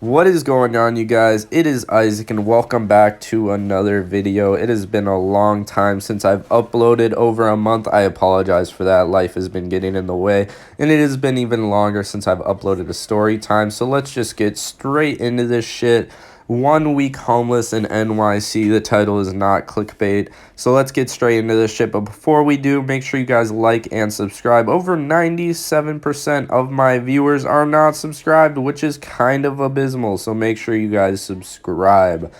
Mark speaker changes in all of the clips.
Speaker 1: What is going on, you guys? It is Isaac and welcome back to another video. It has been a long time since I've uploaded, over a month. I apologize for that. Life has been getting in the way, and it has been even longer since I've uploaded a story time. So let's just get straight into this shit. 1 week homeless in NYC. The title is not clickbait. So let's get straight into this shit. But before we do, make sure you guys like and subscribe. Over 97% of my viewers are not subscribed, which is kind of abysmal. So make sure you guys subscribe.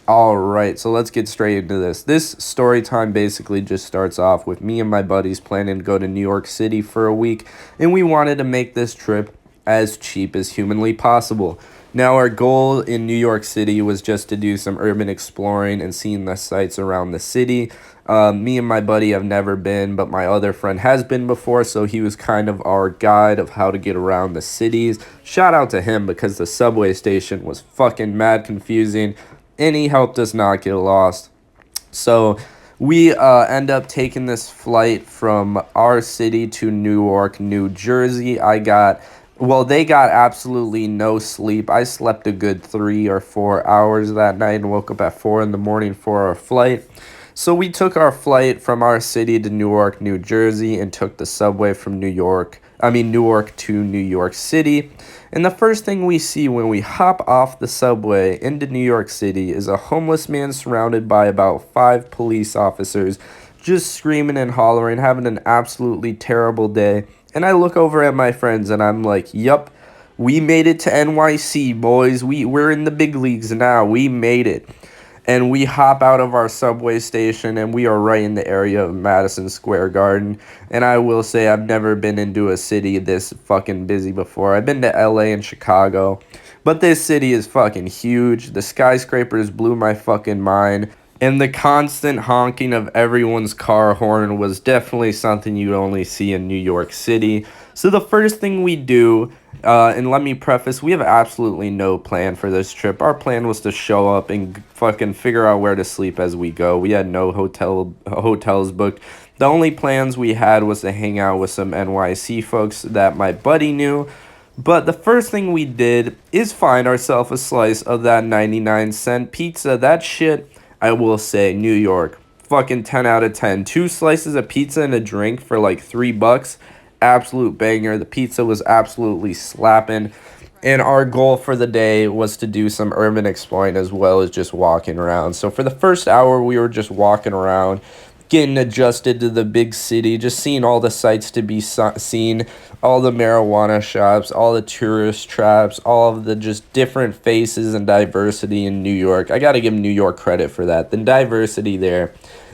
Speaker 1: Alright, so let's get straight into this. This story time basically just starts off with me and my buddies planning to go to New York City for a week, and we wanted to make this trip as cheap as humanly possible. Now, our goal in New York City was just to do some urban exploring and seeing the sights around the city. Me and my buddy have never been, but my other friend has been before, so he was kind of our guide of how to get around the cities. Shout out to him because the subway station was fucking mad confusing, and he helped us not get lost. So we end up taking this flight from our city to Newark, New Jersey. They got absolutely no sleep. I slept a good 3 or 4 hours that night and woke up at 4 in the morning for our flight. So we took our flight from our city to Newark, New Jersey, and took the subway from Newark to New York City. And the first thing we see when we hop off the subway into New York City is a homeless man surrounded by about 5 police officers, just screaming and hollering, having an absolutely terrible day. And I look over at my friends and I'm like, yup, we made it to NYC, boys. We're in the big leagues now. We made it. And we hop out of our subway station and we are right in the area of Madison Square Garden. And I will say I've never been into a city this fucking busy before. I've been to LA and Chicago, but this city is fucking huge. The skyscrapers blew my fucking mind. And the constant honking of everyone's car horn was definitely something you'd only see in New York City. So the first thing we do, and let me preface, we have absolutely no plan for this trip. Our plan was to show up and fucking figure out where to sleep as we go. We had no hotels booked. The only plans we had was to hang out with some NYC folks that my buddy knew. But the first thing we did is find ourselves a slice of that 99-cent pizza. That shit, I will say, New York, fucking 10 out of 10. 2 slices of pizza and a drink for like $3. Absolute banger. The pizza was absolutely slapping. And our goal for the day was to do some urban exploring as well as just walking around. So for the first hour, we were just walking around, getting adjusted to the big city, just seeing all the sights to be seen, all the marijuana shops, all the tourist traps, all of the just different faces and diversity in New York. I got to give New York credit for that. The diversity there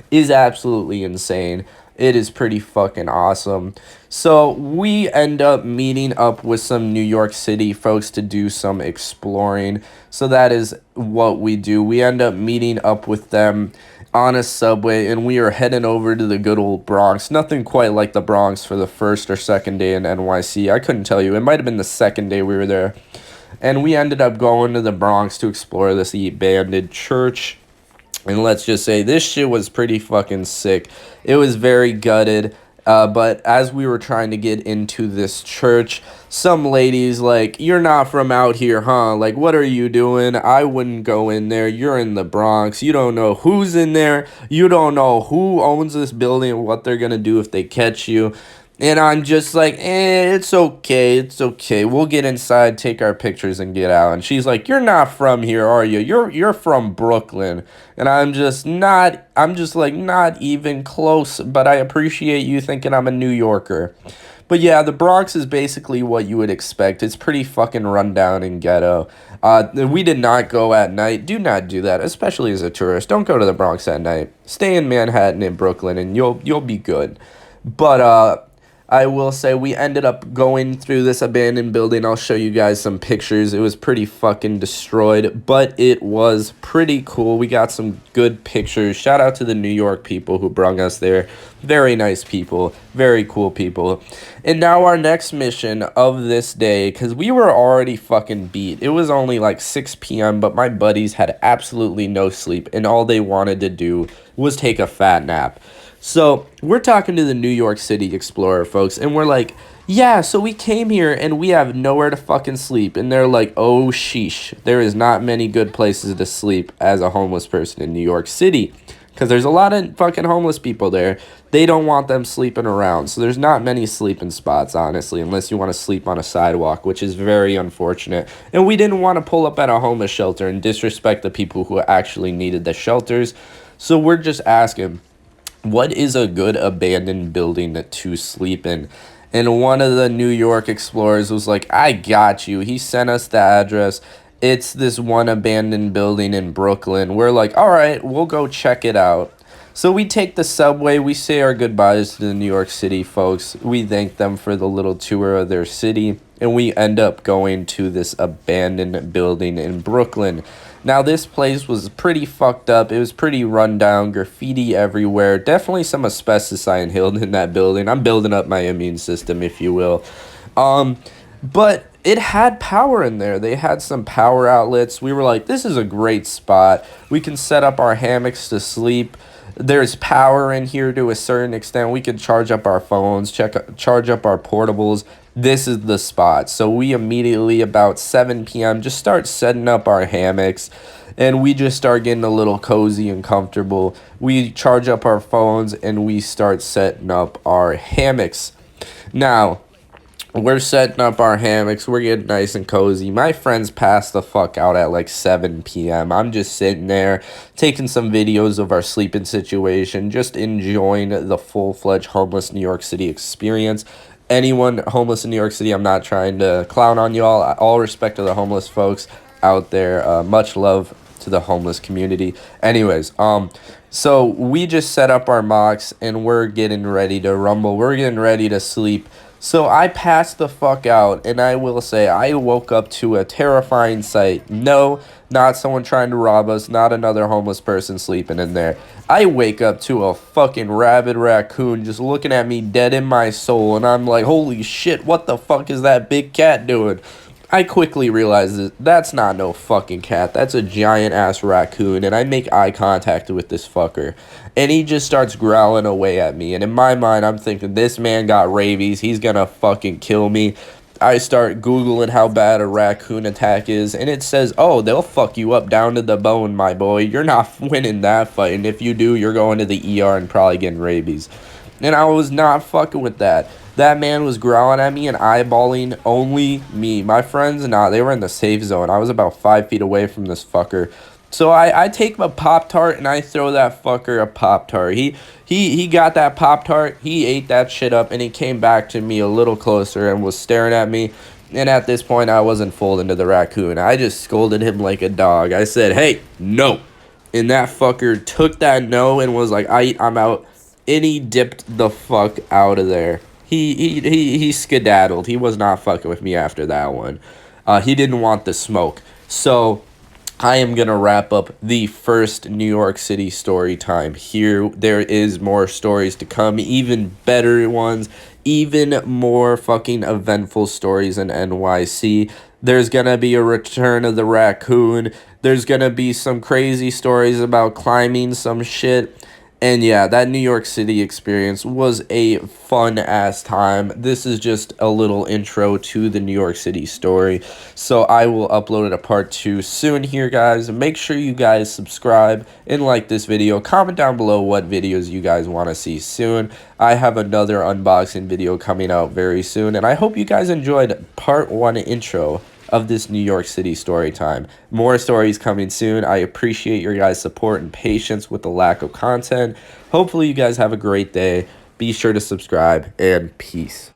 Speaker 1: is absolutely insane. It is pretty fucking awesome. So we end up meeting up with some New York City folks to do some exploring. So that is what we do. We end up meeting up with them on a subway, and we are heading over to the good old Bronx. Nothing quite like the Bronx for the first or second day in NYC. I couldn't tell you. It might have been the second day we were there. And we ended up going to the Bronx to explore this abandoned church. And let's just say this shit was pretty fucking sick. It was very gutted. But as we were trying to get into this church, some ladies like, "You're not from out here, huh? Like, what are you doing? I wouldn't go in there. You're in the Bronx. You don't know who's in there. You don't know who owns this building and what they're gonna do if they catch you." And I'm just like, it's okay, it's okay. We'll get inside, take our pictures, and get out. And she's like, "You're not from here, are you? You're from Brooklyn." And I'm just like, not even close, but I appreciate you thinking I'm a New Yorker. But yeah, the Bronx is basically what you would expect. It's pretty fucking rundown and ghetto. We did not go at night. Do not do that, especially as a tourist. Don't go to the Bronx at night. Stay in Manhattan and Brooklyn, and you'll be good. But I will say we ended up going through this abandoned building. I'll show you guys some pictures. It was pretty fucking destroyed, but it was pretty cool. We got some good pictures. Shout out to the New York people who brung us there. Very nice people. Very cool people. And now our next mission of this day, because we were already fucking beat. It was only like 6 p.m., but my buddies had absolutely no sleep, and all they wanted to do was take a fat nap. So we're talking to the New York City Explorer folks, and we're like, yeah, so we came here and we have nowhere to fucking sleep. And they're like, oh, sheesh, there is not many good places to sleep as a homeless person in New York City. Because there's a lot of fucking homeless people there. They don't want them sleeping around. So there's not many sleeping spots, honestly, unless you want to sleep on a sidewalk, which is very unfortunate. And we didn't want to pull up at a homeless shelter and disrespect the people who actually needed the shelters. So we're just asking, what is a good abandoned building to sleep in? And one of the New York explorers was like, I got you. He sent us the address. It's this one abandoned building in Brooklyn. We're like, all right, we'll go check it out. So we take the subway. We say our goodbyes to the New York City folks. We thank them for the little tour of their city. And we end up going to this abandoned building in Brooklyn. Now, this place was pretty fucked up. It was pretty run down, graffiti everywhere. Definitely some asbestos I inhaled in that building. I'm building up my immune system, if you will. But it had power in there. They had some power outlets. We were like, this is a great spot. We can set up our hammocks to sleep. There's power in here to a certain extent. We can charge up our phones, charge up our portables. This is the spot. So we immediately, about 7 p.m., just start setting up our hammocks, and we just start getting a little cozy and comfortable. We charge up our phones, and we start setting up our hammocks. Now, we're setting up our hammocks. We're getting nice and cozy. My friends pass the fuck out at like 7 p.m. I'm just sitting there taking some videos of our sleeping situation, just enjoying the full-fledged homeless New York City experience. Anyone homeless in New York City, I'm not trying to clown on you all. All respect to the homeless folks out there. Much love to the homeless community. Anyways, so we just set up our mocks and we're getting ready to rumble. We're getting ready to sleep. So I passed the fuck out, and I will say I woke up to a terrifying sight. No, not someone trying to rob us, not another homeless person sleeping in there. I wake up to a fucking rabid raccoon just looking at me dead in my soul, and I'm like, holy shit, what the fuck is that big cat doing? I quickly realize that that's not no fucking cat. That's a giant-ass raccoon, and I make eye contact with this fucker. And he just starts growling away at me, and in my mind, I'm thinking, this man got rabies. He's gonna fucking kill me. I start Googling how bad a raccoon attack is, and it says, oh, they'll fuck you up down to the bone, my boy. You're not winning that fight, and if you do, you're going to the ER and probably getting rabies. And I was not fucking with that. That man was growling at me and eyeballing only me. My friends, nah, they were in the safe zone. I was about 5 feet away from this fucker. So I take a Pop-Tart and I throw that fucker a Pop-Tart. He got that Pop-Tart, he ate that shit up, and he came back to me a little closer and was staring at me. And at this point, I wasn't folding to the raccoon. I just scolded him like a dog. I said, hey, no. And that fucker took that no and was like, I'm out. And he dipped the fuck out of there. He skedaddled. He was not fucking with me after that one. He didn't want the smoke. So I am going to wrap up the first New York City story time here. There is more stories to come, even better ones, even more fucking eventful stories in NYC. There's going to be a return of the raccoon. There's going to be some crazy stories about climbing some shit. And yeah, that New York City experience was a fun-ass time. This is just a little intro to the New York City story. So I will upload a part 2 soon here, guys. Make sure you guys subscribe and like this video. Comment down below what videos you guys want to see soon. I have another unboxing video coming out very soon. And I hope you guys enjoyed part 1 intro of this New York City story time. More stories coming soon. I appreciate your guys' support and patience with the lack of content. Hopefully you guys have a great day. Be sure to subscribe, and peace.